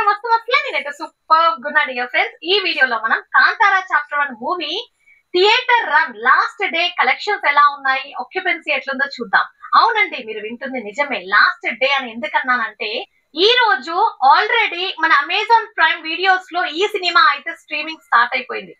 అందరూ మస్తులే నేనైతే super good dear friends. ఈ వీడియోలో మనం Kantara chapter 1 movie theatre run last day collections ఎలా ఉన్నాయి, ఆక్యుపెన్సీ ఎట్లుందో చూద్దాం. అవునండి, మీరు వింటుంది నిజమే. లాస్ట్ డే అని ఎందుకన్నానంటే ఈ రోజు ఆల్రెడీ మన అమెజాన్ ప్రైమ్ వీడియోస్ లో ఈ సినిమా అయితే స్ట్రీమింగ్ స్టార్ట్ అయిపోయింది.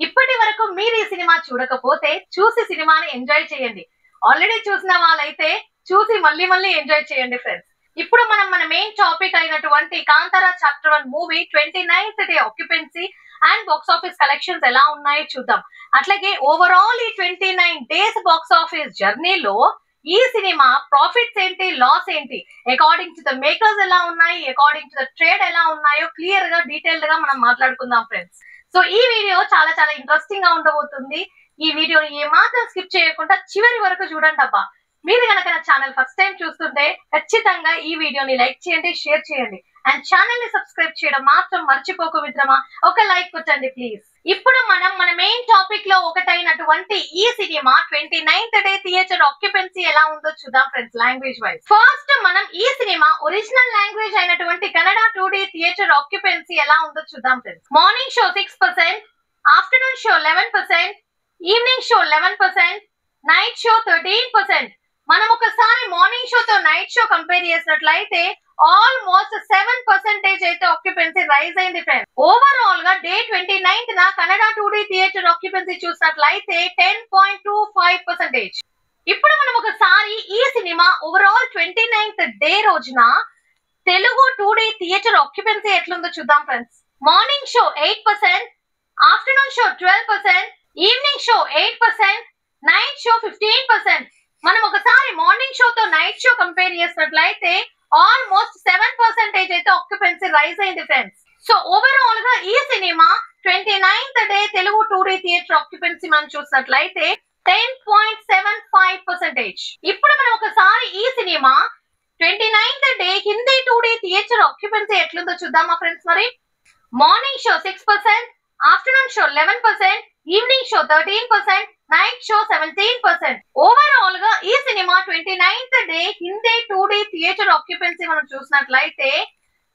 ఇప్పటి వరకు మీరు ఈ సినిమా చూడకపోతే చూసి సినిమాని ఎంజాయ్ చేయండి. ఆల్రెడీ చూసిన వాళ్ళైతే చూసి మళ్ళీ ఎంజాయ్ చేయండి ఫ్రెండ్స్. ఇప్పుడు మనం మన మెయిన్ టాపిక్ అయినటువంటి Kantara chapter 1 movie 29th day occupancy and box office collections ఎలా ఉన్నాయో చూద్దాం. అట్లాగే ఓవరాల్ ఈ 29 డేస్ బాక్స్ ఆఫీస్ జర్నీలో ఈ సినిమా ప్రాఫిట్స్ ఏంటి, లాస్ ఏంటి, అకార్డింగ్ టు ద మేకర్స్ ఎలా ఉన్నాయి, అకార్డింగ్ టు ద ట్రేడ్ ఎలా ఉన్నాయో క్లియర్ గా డీటెయిల్డ్ గా మనం మాట్లాడుకుందాం ఫ్రెండ్స్. సో ఈ వీడియో చాలా ఇంట్రెస్టింగ్ గా ఉండబోతుంది. ఈ వీడియోని ఏమాత్రం స్కిప్ చేయకుండా చివరి వరకు చూడండి అబ్బా. మీరు కనుక నా ఛానల్ ఫస్ట్ టైం చూస్తుంటే ఖచ్చితంగా ఈ వీడియోని లైక్ చేయండి, షేర్ చేయండి అండ్ ఛానల్ ని సబ్స్క్రైబ్ చేయడం మాత్రం మర్చిపోకు మిత్రమా. ఒక లైక్ కొట్టండి ప్లీజ్. ఇప్పుడు మనం మన మెయిన్ టాపిక్ లో ఒకటైనటువంటి ఈ సినిమా 29th డే థియేటర్ ఆక్యుపెన్సీ ఎలా ఉందో చూద్దాం ఫ్రెండ్స్. లాంగ్వేజ్ వైజ్ ఫస్ట్ మనం ఈ సినిమా ఒరిజినల్ లాంగ్వేజ్ అయినటువంటి కన్నడ 2D థియేటర్ ఆక్యుపెన్సీ ఎలా ఉందో చూద్దాం friends. Morning show 6%, afternoon show 11%, evening show 11%, night show 13%. మనం ఒకసారి మార్నింగ్ షో తో నైట్ షో కంపేర్ చేసినట్లయితే ఆల్మోస్ట్ 7% అయితే ఆక్యుపెన్సీ రైజ్ అయింది ఫ్రెండ్స్. ఓవరాల్ గా డే 29th నా కన్నడ 2D థియేటర్ ఆక్యుపెన్సీ చూసినట్లయితే 10.25%. ఇప్పుడు మనం ఒకసారి ఈ సినిమా ఓవరాల్ 29th డే రోజున తెలుగు 2D థియేటర్ ఆక్యుపెన్సీ ఎట్లుందో చూద్దాం friends. Morning show 8%, afternoon show 12%, evening show 8%, night show 15%. మనం ఒకసారి మార్నింగ్ షో తో నైట్ షో కంపేర్ చేసినట్లయితే ఆల్మోస్ట్ 7% అయితే ఆక్యుపెన్సీ రైజ్ అయింది ఫ్రెండ్స్. సో ఓవరాల్ గా ఈ సినిమా 29th day Telugu 2D theatre occupancy మనం చూసినట్లయితే 10.75%. ఇప్పుడు మనం ఒకసారి ఈ సినిమా 29th day Hindi 2D theatre occupancy ఎట్లుందో చూద్దామా ఫ్రెండ్స్. మరి morning show 6%, afternoon show 11%, evening show 13%, night show 17%. Overall గా ఈ సినిమా 29th day Hindi 2D theatre occupancy మనం చూసినట్లయితే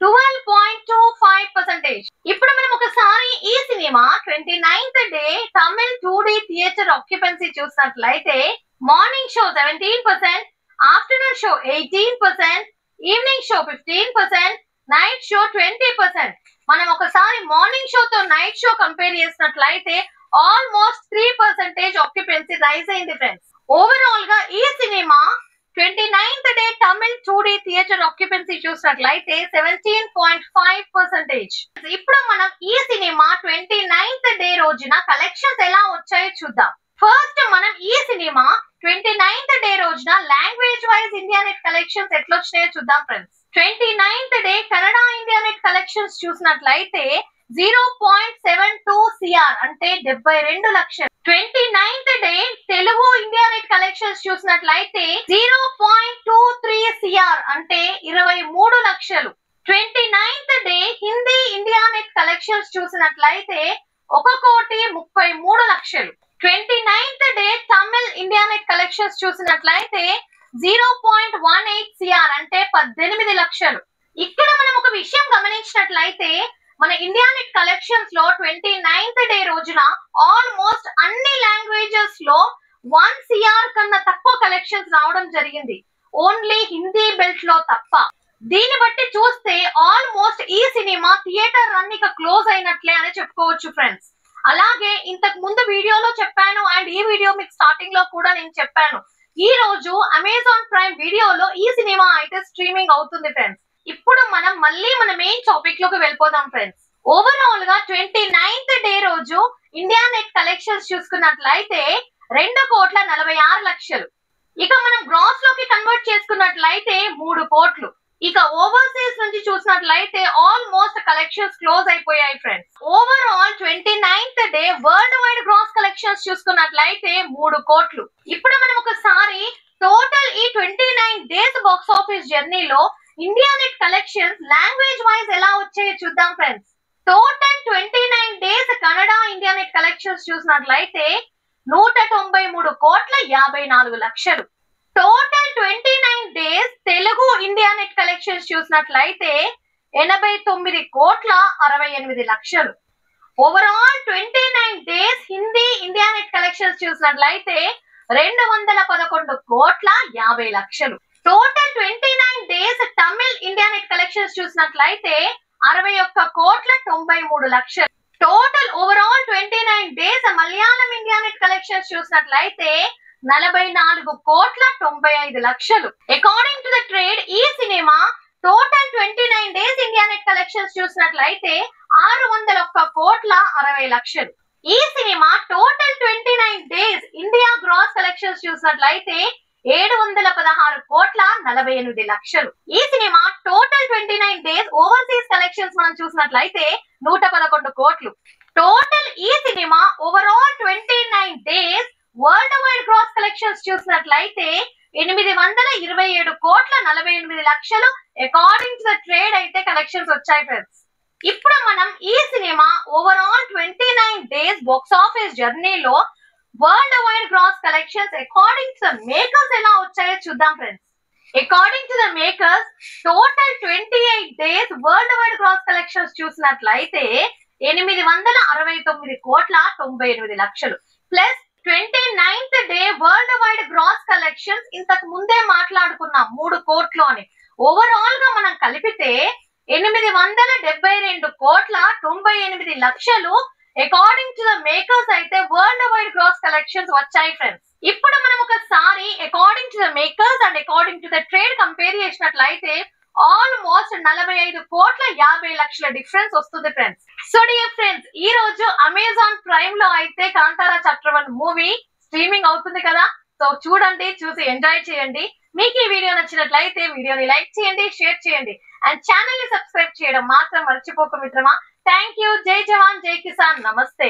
12.25%. ఇప్పుడు మనం ఒకసారి ఈ సినిమా 29th day Tamil 2D theatre occupancy చూసినట్లయితే morning show 17%, afternoon show 18%, evening show 15%, night show 20%. మనం ఒకసారి మార్నింగ్ షో తో నైట్ షో కంపేర్ చేసినట్లయితే ఆల్మోస్ట్ 3% ఆక్యుపెన్సీ రైజ్ అయింది ఫ్రెండ్స్. ఓవరాల్ గా ఈ సినిమా 29th day Tamil 2D theatre occupancy చూసినట్లయితే 17.5%. ఇప్పుడు మనం ఈ సినిమా 29th డే రోజున కలెక్షన్స్ ఎలా వచ్చాయో చూద్దాం. ఫస్ట్ మనం ఈ సినిమా 29th డే రోజున language wise India net collections ఎట్లా వచ్చినాయో చూద్దాం friends. 29th day Kannada India net collections చూసినట్లయితే 0.72 CR అంటే 72 లక్షలు. 29th day Telugu India net collections చూసినట్లయితే 0.23 CR అంటే 23 లక్షలు. 29th day Hindi India net collections చూసినట్లయితే 1,33 లక్షలు. 29th day Tamil India net collections చూసినట్లయితే 0.18 CR అంటే 18 లక్షలు. ఇక్కడ మనం ఒక విషయం గమనించినట్లయితే మన ఇండియా నెట్ కలెక్షన్స్ లో 29th డే రోజున ఆల్మోస్ట్ అన్ని లాంగ్వేజెస్ లో 1 CR కన్నా తక్కువ కలెక్షన్స్ రావడం జరిగింది, ఓన్లీ హిందీ బెల్ట్ లో తప్ప. దీన్ని బట్టి చూస్తే ఆల్మోస్ట్ ఈ సినిమా థియేటర్ రన్ ఇక క్లోజ్ అయినట్లే అని చెప్పుకోవచ్చు ఫ్రెండ్స్. అలాగే ఇంతకు ముందు వీడియోలో చెప్పాను అండ్ ఈ వీడియో మీకు స్టార్టింగ్ లో కూడా నేను చెప్పాను, ఈ రోజు అమెజాన్ ప్రైమ్ వీడియోలో ఈ సినిమా అయితే స్ట్రీమింగ్ అవుతుంది ఫ్రెండ్స్. ఇప్పుడు మనం మళ్ళీ మన మెయిన్ టాపిక్ లోకి వెళ్ళిపోదాం ఫ్రెండ్స్. ఓవరాల్ గా 29th డే రోజు ఇండియా నెట్ కలెక్షన్స్ చూసుకున్నట్లయితే 2,46,00,000. ఇక మనం గ్రాస్ లోకి కన్వర్ట్ చేసుకున్నట్లయితే 3 కోట్లు. ఇక ఓవర్సీస్ నుంచి చూసినట్లయితే ఆల్మోస్ట్ కలెక్షన్స్ క్లోజ్ అయిపోయాయి friends. Overall 29th day worldwide gross collections చూసుకున్నట్లయితే 3 కోట్లు. ఇప్పుడు మనం ఒకసారి టోటల్ ఈ 29 డేస్ బాక్స్ ఆఫీస్ జర్నీలో India net collections language wise ఎలా వచ్చాయో చూద్దాం friends. Total 29 days Kannada India net collections చూసినట్లయితే 193,54,00,000. Total 29 days Telugu India net collections చూసినట్లయితే 89,68,00,000. Overall 29 days Hindi India net collections చూసినట్లయితే 211,50,00,000. Total 29 days Tamil India net collections చూసినట్లయితే 61,93,00,000. Total overall 29 days Malayalam India net collections చూసినట్లయితే 44,95,00,000. According to the trade ఈ cinema total 29 days India net collections చూసినట్లయితే 601,60,00,000. ఈ cinema total 29 days India gross collections చూసినట్లయితే 716,48,00,000. ఈ cinema total 29 days overseas collections మనం చూసినట్లయితే 111 కోట్లు. టోటల్ ఈ cinema overall 29 days worldwide gross collections చూసినట్లయితే 827,48,00,000 అకార్డింగ్ టు ద ట్రేడ్ అయితే కలెక్షన్స్ వచ్చాయి ఫ్రెండ్స్. ఇప్పుడు మనం ఈ cinema overall 29 days box office జర్నీలో worldwide gross collections according to the makers ఎలా వచ్చాయో చూద్దాం friends. According to the makers total 28 days worldwide gross collections చూసినట్లయితే 869,98,00,000 plus 29th day worldwide gross collections ఇంతకు ముందే మాట్లాడుకున్నాం 3 కోట్లు అని. ఓవరాల్ గా మనం కలిపితే 872,98,00,000 అకార్డింగ్ టు ద మేకర్స్ అయితే వరల్డ్ వైడ్ గ్రాస్ కలెక్షన్స్ వచ్చాయి ఫ్రెండ్స్. ఇప్పుడు మనం ఒకసారి according to the makers and according to the trade compare చేసినట్లయితే ఆల్మోస్ట్ 45,50,00,000 డిఫరెన్స్ వస్తుంది ఫ్రెండ్స్. సో డియర్ ఫ్రెండ్స్, ఈ రోజు అమెజాన్ ప్రైమ్ లో అయితే కాంతారా చాప్టర్ 1 మూవీ స్ట్రీమింగ్ అవుతుంది కదా. సో చూడండి, చూసి ఎంజాయ్ చేయండి. మీకు ఈ వీడియో నచ్చినట్లయితే వీడియోని లైక్ చేయండి, షేర్ చేయండి అండ్ ఛానల్ ని సబ్స్క్రైబ్ చేయడం మాత్రం మర్చిపోక మిత్రమా. Thank you. జై జవాన్, జై కిసాన్, నమస్తే.